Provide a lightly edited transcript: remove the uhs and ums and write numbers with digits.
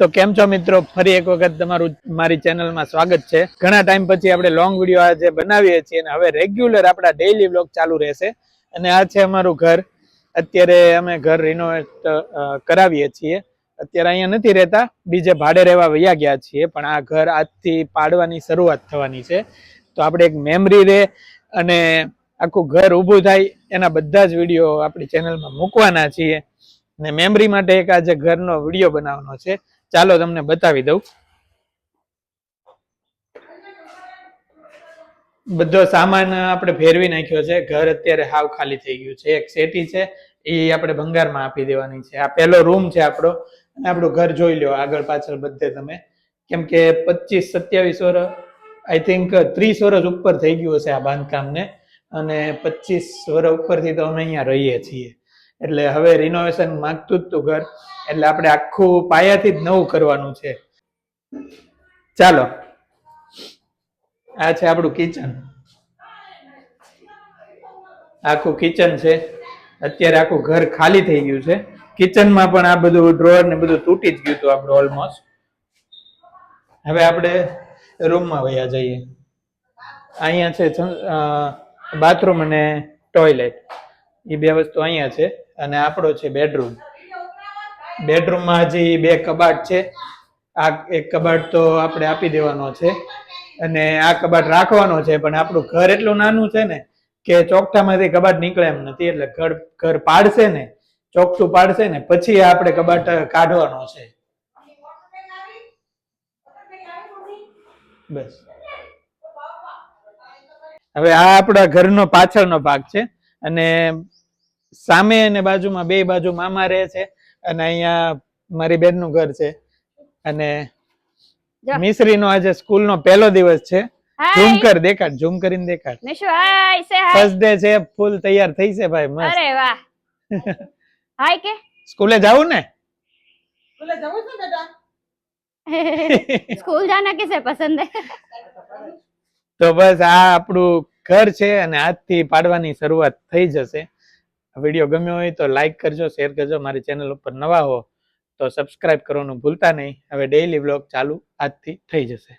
તો કેમ છો મિત્રો, ફરી એક વખત તમારું મારી ચેનલમાં સ્વાગત છે। ઘણા ટાઈમ પછી આપણે લોંગ વિડીયો આજે બનાવીએ છીએ અને હવે રેગ્યુલર આપણા ડેઈલી વ્લોગ ચાલુ રહેશે। અને આ છે અમારું ઘર। અત્યારે અમે ઘર રિનોવેટ કરાવીએ છીએ। અત્યારે અહીંયા નથી રહેતા, બીજે ભાડે રહેવા વયા ગયા છીએ, પણ આ ઘર આજથી પાડવાની શરૂઆત થવાની છે। તો આપણે એક મેમરી રહે અને આખું ઘર ઊભું થાય એના બધા જ વિડીયો આપણી ચેનલમાં મૂકવાના છીએ। ને મેમરી માટે એક આજે ઘરનો વિડીયો બનાવવાનો છે। ચાલો તમને બતાવી દઉં। બધો સામાન આપણે ફેરવી નાખ્યો છે। ઘર અત્યારે હાવ ખાલી થઈ ગયું છે। એક સેટી છે એ આપણે ભંગારમાં આપી દેવાની છે। આ પહેલો રૂમ છે આપણો, અને આપણું ઘર જોઈ લો આગળ પાછળ બધે તમે, કેમ કે 25-27 વર્ષ, આઈ થિંક 30 વર્ષ ઉપર થઈ ગયું હશે આ બાંધકામને, અને 25 વર્ષ ઉપરથી તો અમે અહીંયા રહીએ છીએ। એટલે હવે રિનોવેશન માંગતું જ તું ઘર, એટલે આપણે આખું પાયાથી જ નવું કરવાનું છે। ચાલો, આ છે આપણું કિચન। આખું કિચન છે। અત્યારે આખું ઘર ખાલી થઈ ગયું છે। કિચનમાં પણ આ બધું ડ્રોઅર ને બધું તૂટી જ ગયું હતું આપણું ઓલમોસ્ટ। હવે આપણે રૂમમાં વયા જઈએ। અહીંયા છે બાથરૂમ અને ટોયલેટ, એ બે વસ્તુ અહીંયા છે। અને આપણો છે બેડરૂમ। બેડરૂમમાં હજી 2 કબાટ છે। આ એક કબાટ તો આપણે આપી દેવાનો છે, અને આ કબાટ રાખવાનો છે, પણ આપણું ઘર એટલું નાનું છે ને કે ચોકઠામાંથી કબાટ નીકળે એમ નથી। એટલે ઘર પાડશે ને, ચોકઠું પાડશે ને પછી આપણે કબાટ કાઢવાનો છે। બસ, હવે આ આપણા ઘરનો પાછળનો ભાગ છે, અને સામે અને બાજુમાં બે બાજુ મામા રહે છે, અને અહીંયા મારી બેનનું ઘર છે। અને મિશ્રીનો આજે સ્કૂલનો પહેલો દિવસ છે। ઝૂમ કર, દેખાડ, ઝૂમ કરીને દેખાડ। નિશુ હાય, સે હાય। ફર્સ્ટ ડે છે, ફૂલ તૈયાર થઈ છે ભાઈ, મસ્ત। અરે વાહ, હાય કે સ્કૂલે જાવું ને? स्कूल जाऊँ ना बेटा। स्कूल जाना किसे पसंद है? તો બસ આ આપણું ઘર છે, અને આજથી પાડવાની શરૂઆત થઈ જશે। વિડીયો ગમ્યો હોય તો લાઈક કરજો, શેર કરજો। મારી ચેનલ ઉપર નવા હો તો સબસ્ક્રાઇબ કરવાનું ભૂલતા નહીં। હવે ડેઈલી વ્લોગ ચાલુ આજથી થઈ જશે।